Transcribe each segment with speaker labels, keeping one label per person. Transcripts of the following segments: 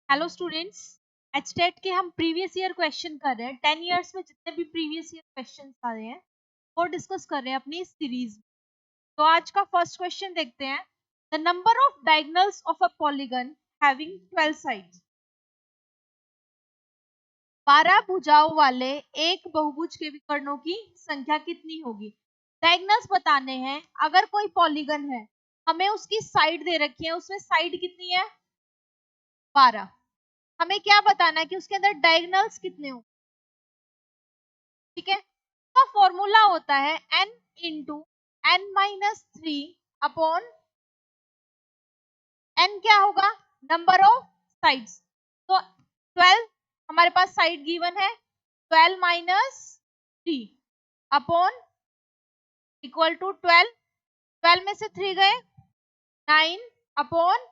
Speaker 1: Hello students, HTET के हम previous year question कर रहे हैं। 10 इयर्स में जितने भी प्रीवियस ईयर क्वेश्चन आ रहे हैं वो डिस्कस कर रहे हैं अपनी सीरीज में। तो आज का फर्स्ट क्वेश्चन देखते हैं। The number of diagonals of a polygon having 12 sides. 12 भुजाओं वाले एक बहुभुज के विकर्णों की संख्या कितनी होगी? डायगोनल्स बताने हैं। अगर कोई पॉलीगन है, हमें उसकी साइड दे रखी है, उसमें साइड कितनी है? 12। हमें क्या बताना है कि उसके अंदर डायगोनल्स कितने हो, ठीक है। का फॉर्मूला होता है n into n minus 3 upon n क्या होगा? Number of sides. तो 12 हमारे पास साइड गिवन है, 12 माइनस 3 अपॉन इक्वल टू 12। 12 में से 3 गए 9 अपॉन,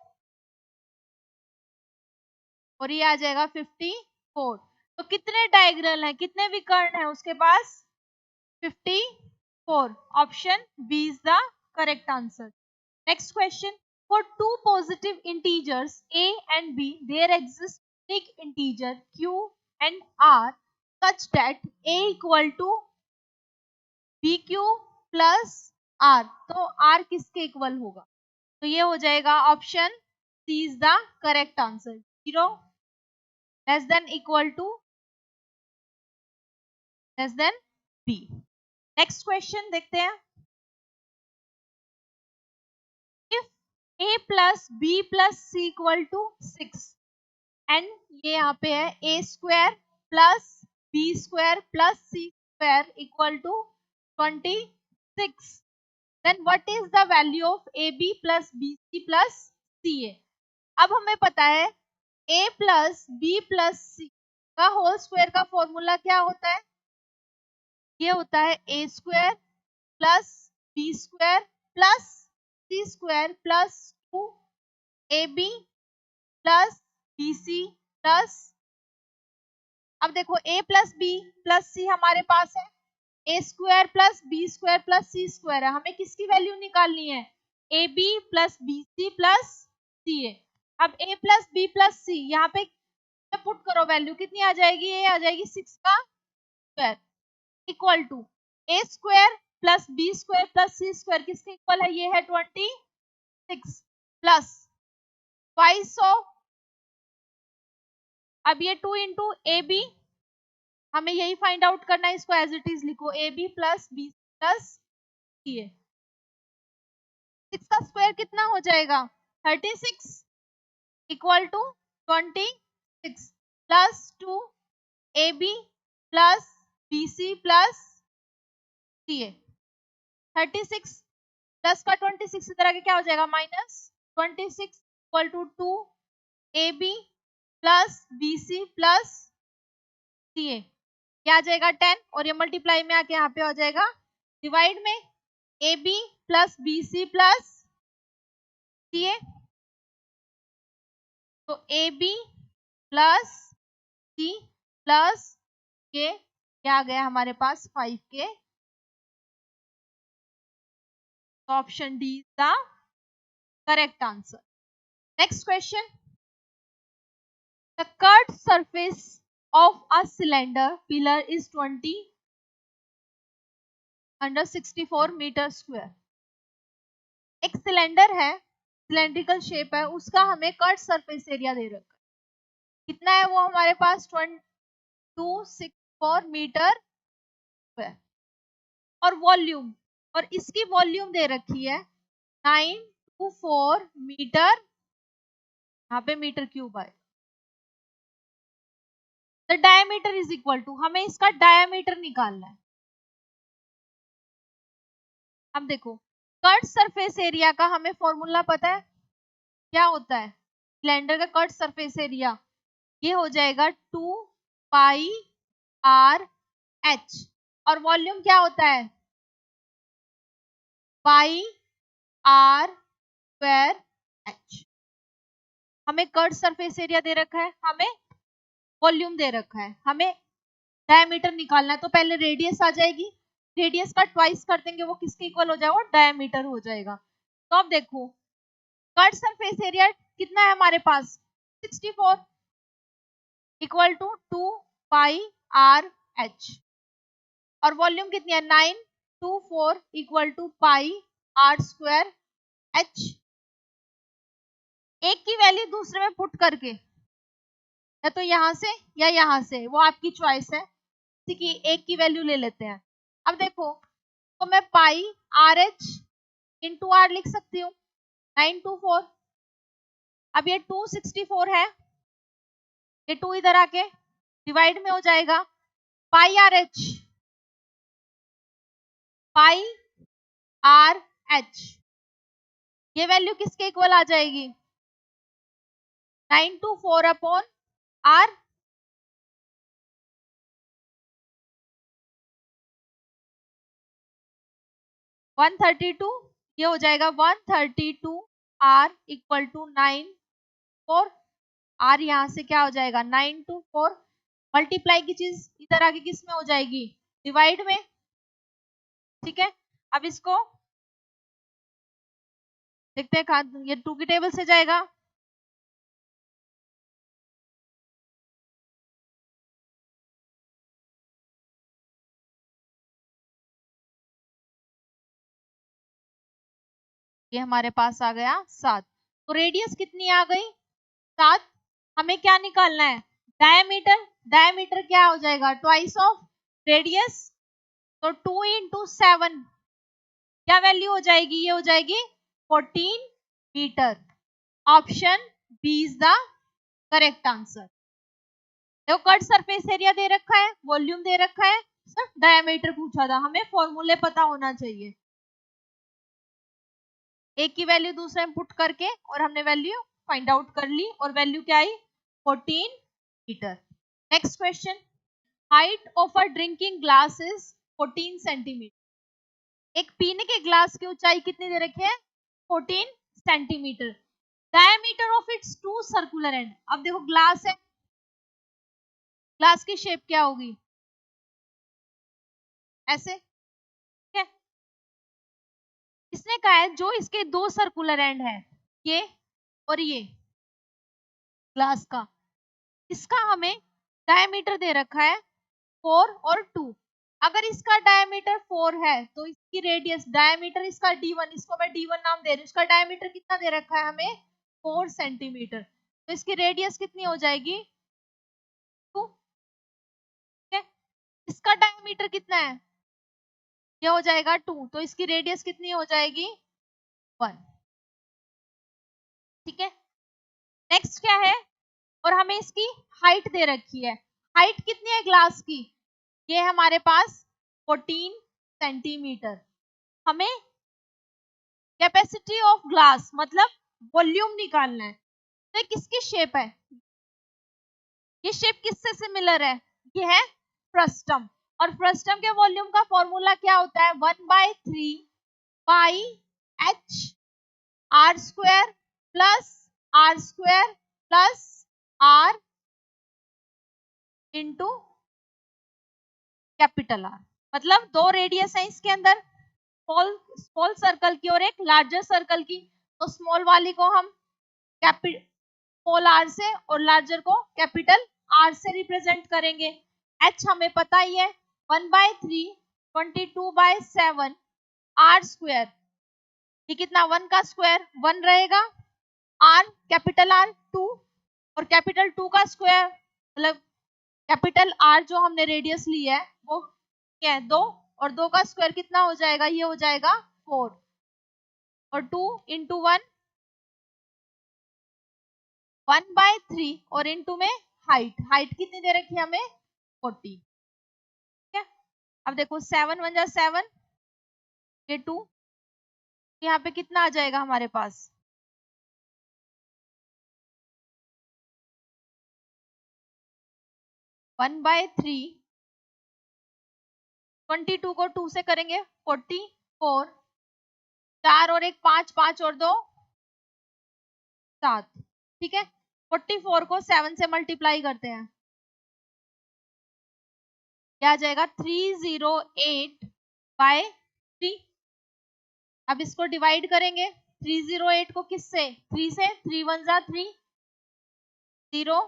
Speaker 1: और ये आ जाएगा 54। तो कितने डायगोनल है, कितने विकर्ण है उसके पास? 54. Option B is the correct answer. Next question. For two positive integers a and b, there exists unique integer q and r such that a equal to bq plus r. तो r किसके equal होगा? तो ये हो जाएगा option C is the correct answer. 0 less than equal to less than b. Next question देखते हैं. If a plus b plus c equal to 6 and ये यहाँ पे है a square plus b square plus c square equal to 26, then what is the value of ab plus bc plus ca? अब हमें पता है a plus b plus c का whole square का फॉर्मूला क्या होता है? ये होता है a square plus b square plus c square plus 2ab plus bc plus, अब देखो a प्लस बी प्लस सी हमारे पास है, a square plus b square plus c square है। हमें किसकी वैल्यू निकालनी है? A b plus b c plus c a. अब a plus b plus c यहाँ पे पुट करो, वैल्यू कितनी आ जाएगी? ये आ जाएगी 6 का square equal to a square plus b square plus c square किसके इक्वल है? ये है 26 प्लस ट्वाइस ऑफ, अब ये 2 इंटू ए बी, हमें यही फाइंड आउट करना है, इसको एज इट इज लिखो a b plus b plus c a. 6 का स्क्वायर कितना हो जाएगा? 36 equal to 26 plus 2 a b plus b c plus c a. 36 plus का 26 इधर आके क्या हो जाएगा? Minus 26 equal to 2 a b plus b c plus c a. क्या आ जाएगा? 10, और ये मल्टीप्लाई में आके यहाँ पे हो जाएगा डिवाइड में a b plus b c plus c a. तो a b plus c plus के क्या आ गया हमारे पास? 5 के। Option D is the correct answer. Next question. The curved surface of a cylinder pillar is 20 under 64 metre square. एक cylinder है, सिलेंड्रिकल शेप है, उसका हमें कर्व्ड सरफेस एरिया दे रखा है. कितना है वो हमारे पास? 264 मीटर स्क्वायर. और वॉल्यूम, और इसकी वॉल्यूम दे रखी है 924 मीटर, यहाँ पे मीटर क्यूब है. The diameter is equal to, हमें इसका डायमीटर निकालना है. अब देखो, कट सरफेस एरिया का हमें फॉर्मूला पता है क्या होता है? सिलेंडर का कट सरफेस एरिया ये हो जाएगा 2 पाई आर एच, और वॉल्यूम क्या होता है? पाई आर स्क्वायर एच. हमें कट सरफेस एरिया दे रखा है, हमें वॉल्यूम दे रखा है, हमें डायमीटर निकालना है. तो पहले रेडियस आ जाएगी, रेडियस का ट्वाइस कर देंगे, वो किसके इक्वल हो जाएगा? डायमीटर हो जाएगा. तो अब देखो, कट सरफेस एरिया कितना है हमारे पास? 64. इक्वल टू 2πRh, और वॉल्यूम कितनी है 924 इक्वल टू πr²h। एक की वैल्यू दूसरे में पुट करके, या तो यहां से या यहां से, वो आपकी चॉइस है, किसी की एक की वैल्यू ले लेते हैं। अब देखो, तो मैं πRh इंटू आर लिख सकती हूँ 924। अब ये 264 है, ये 2 इधर आके डिवाइड में हो जाएगा, πRh, πRh ये वैल्यू किसके इक्वल आ जाएगी 924 अपॉन आर, 132, ये हो जाएगा 132 आर इक्वल टू 94। आर यहां से क्या हो जाएगा 924, मल्टीप्लाई की चीज इधर आके किस में हो जाएगी डिवाइड में। ठीक है, अब इसको देखते हैं, ये 2 की टेबल से जाएगा, ये हमारे पास आ गया 7। तो रेडियस कितनी आ गई 7। हमें क्या निकालना है डायमीटर, डायमीटर क्या हो जाएगा ट्वाइस ऑफ रेडियस, तो 2 इंटू 7 क्या वैल्यू हो जाएगी, ये हो जाएगी 14 meter. Option b is the correct answer. देखो कट सरफेस एरिया दे रखा है, वॉल्यूम दे रखा है, सिर्फ डायमीटर पूछा था, हमें फॉर्मूले पता होना चाहिए। एक की वैल्यू दूसरे में पुट करके और हमने वैल्यू फाइंड आउट कर ली, और वैल्यू क्या आई 14 meter. Next question, height of a drinking glass is 14 centimeter. एक पीने के ग्लास की ऊंचाई कितनी दे रखी है 14 centimeter. Diameter of its two circular end, अब देखो ग्लास है, ग्लास की शेप क्या होगी ऐसे, ठीक है। इसने कहा है जो इसके दो सर्कुलर एंड है, ये और ये ग्लास का, इसका हमें डायमीटर दे रखा है 4 और 2। अगर इसका डायमीटर 4 है तो इसकी रेडियस, डायमीटर इसका d1, इसको मैं d1 नाम दे रही हूँ, इसका डायमीटर कितना दे रखा है हमें 4 सेंटीमीटर, तो इसकी रेडियस कितनी हो जाएगी 2। ठीक है, इसका डायमीटर कितना है, ये हो जाएगा 2, तो इसकी रेडियस कितनी हो जाएगी 1। ठीक है, नेक्स्ट क्या है, और हमें इसकी हाइट दे रखी है, हाइट कितनी है ग्लास की, ये हमारे पास 14 सेंटीमीटर। हमें कैपेसिटी ऑफ ग्लास मतलब वॉल्यूम निकालना है, तो ये किसकी शेप है, ये शेप किससे सिमिलर है, ये है फ्रस्टम, और फ्रस्टम के वॉल्यूम का फॉर्मूला क्या होता है 1/3 pi h r² plus r² plus r into capital R. मतलब दो रेडियस है इसके अंदर, स्मॉल स्मॉल सर्कल की और एक लार्जर सर्कल की, तो स्मॉल वाली को हम स्मॉल आर से और लार्जर को कैपिटल आर से रिप्रेजेंट करेंगे। एच हमें पता ही है 1/3 22/7 r², ये कितना 1 का स्क्वायर 1 रहेगा, आर कैपिटल आर 2, और कैपिटल 2 का स्क्वायर मतलब कैपिटल आर जो हमने रेडियस ली है वो क्या है 2, और 2 का स्क्वायर कितना हो जाएगा, ये हो जाएगा 4, और 2 इंटू 1 1/3, और इंटू में हाइट, हाइट कितनी दे रखी है हमें 40। ठीक है, अब देखो 7 1 जा 7, ये 2, यहाँ पे कितना आ जाएगा हमारे पास 1/3, 22 को 2 से करेंगे 44, 4 और 1 5, 5 और 2 7। ठीक है, 44 को 7 से मल्टीप्लाई करते हैं, क्या आ जाएगा 308/3। अब इसको डिवाइड करेंगे, 308 को किससे 3 से, 3 1 जा 3, 0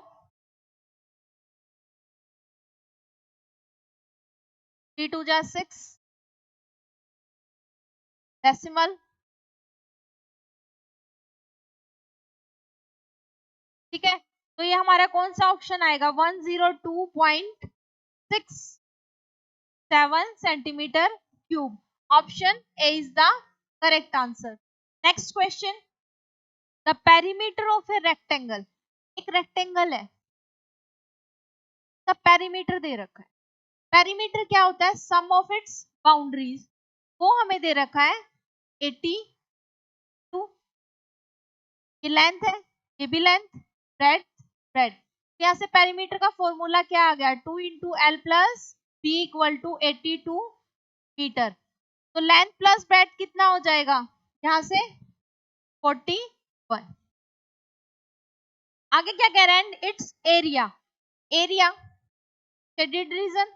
Speaker 1: 3 2 जा 6 डेसिमल, ठीक है। तो ये हमारा कौन सा ऑप्शन आएगा, 102.67 centimetre cube. Option A is the correct answer. Next question, the perimeter of a rectangle, एक रेक्टेंगल है, सब पेरीमीटर दे रखा है। पेरीमीटर क्या होता है, सम ऑफ इट्स बाउंड्रीज, वो हमें दे रखा है 82, ये लेंथ है, ये भी लेंथ, ब्रेड्थ ब्रेड्थ। यहाँ से पेरीमीटर का फॉर्मूला क्या आ गया, 2 into l plus b equal to 82 meter. तो लेंथ प्लस ब्रेड्थ कितना हो जाएगा, यहाँ से 41। आगे क्या कह रहा है, it's area, area shaded region,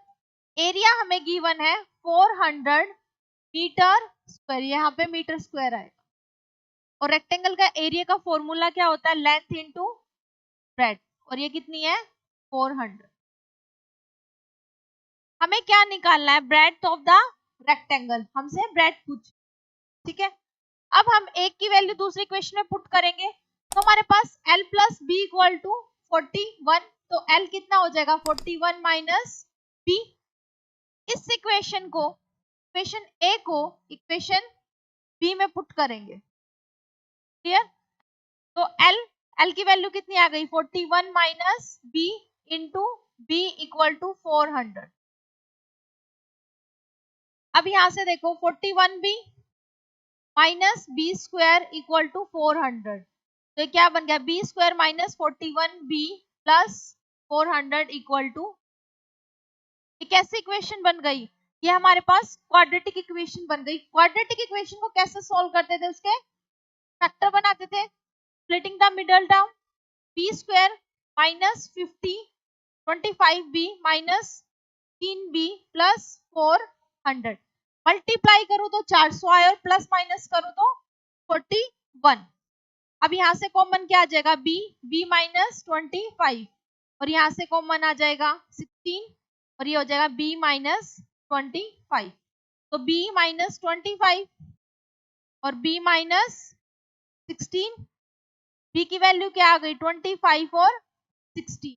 Speaker 1: area हमें गिवन है 400 मीटर स्क्वायर, यहाँ पे मीटर स्क्वायर आएगा। और रेक्टेंगल का एरिया का फॉर्मूला क्या होता है, लेंथ इंटू ब्रेड्थ, और ये कितनी है 400। हमें क्या निकालना है, ब्रेड्थ ऑफ द रेक्टेंगल, हमसे ब्रेड्थ पूछ, ठीक है। अब हम एक की वैल्यू दूसरे क्वेश्चन में पुट करेंगे, तो हमारे पास l plus b equal to 41, तो l कितना हो जाएगा 41 माइनस बी। इस इक्वेशन को, इक्वेशन ए को इक्वेशन बी में पुट करेंगे, क्लियर। तो l की वैल्यू कितनी आ गई 41 minus b into b equal to 400। अब यहां से देखो 41 b minus b square equal to 400, तो क्या बन गया, b square minus 41 b plus 400 equal to, ये कैसी इक्वेशन बन गई, ये हमारे पास क्वाड्रेटिक इक्वेशन बन गई। क्वाड्रेटिक इक्वेशन को कैसे सॉल्व करते थे, उसके फैक्टर बनाते थे, splitting the middle term, b square minus 25 b minus 3 b plus 400, multiply करूं तो 400 आए और प्लस माइनस करूं तो 41। अब यहाँ से कॉमन क्या आ जाएगा, बी माइनस 25, और यहाँ से कॉमन आ जाएगा 16, और ये हो जाएगा b माइनस 25। तो b माइनस 25 और b माइनस 16, b की वैल्यू क्या आ गई 25 और 16।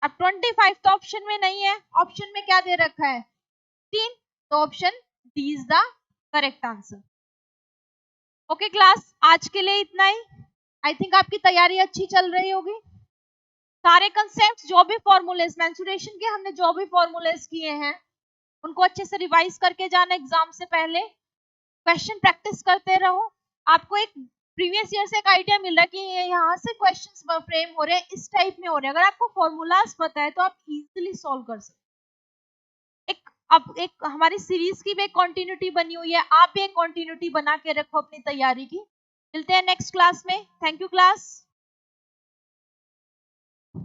Speaker 1: अब 25 तो ऑप्शन में नहीं है, ऑप्शन में क्या दे रखा है 16, तो option D is the correct answer. Okay class, आज के लिए इतना ही। आई थिंक आपकी तैयारी अच्छी चल रही होगी, सारे कंसेप्ट जो भी फॉर्मूलेस मेंसुरेशन के हमने जो भी फॉर्मूलेस किए हैं उनको अच्छे से रिवाइज करके जाना, एग्जाम से पहले क्वेश्चन प्रैक्टिस करते रहो। आपको एक प्रीवियस ईयर से एक आइडिया मिल रहा है कि यहाँ से क्वेश्चंस फ्रेम हो रहे हैं, इस टाइप में हो रहे हैं। अगर आपको फॉर्मूलाज पता है तो आप इजीली सॉल्व कर सकते। अब एक हमारी सीरीज की भी एक कंटिन्यूटी बनी हुई है, आप भी एक कंटिन्यूटी बना के रखो अपनी तैयारी की। मिलते हैं नेक्स्ट क्लास में। Thank you class.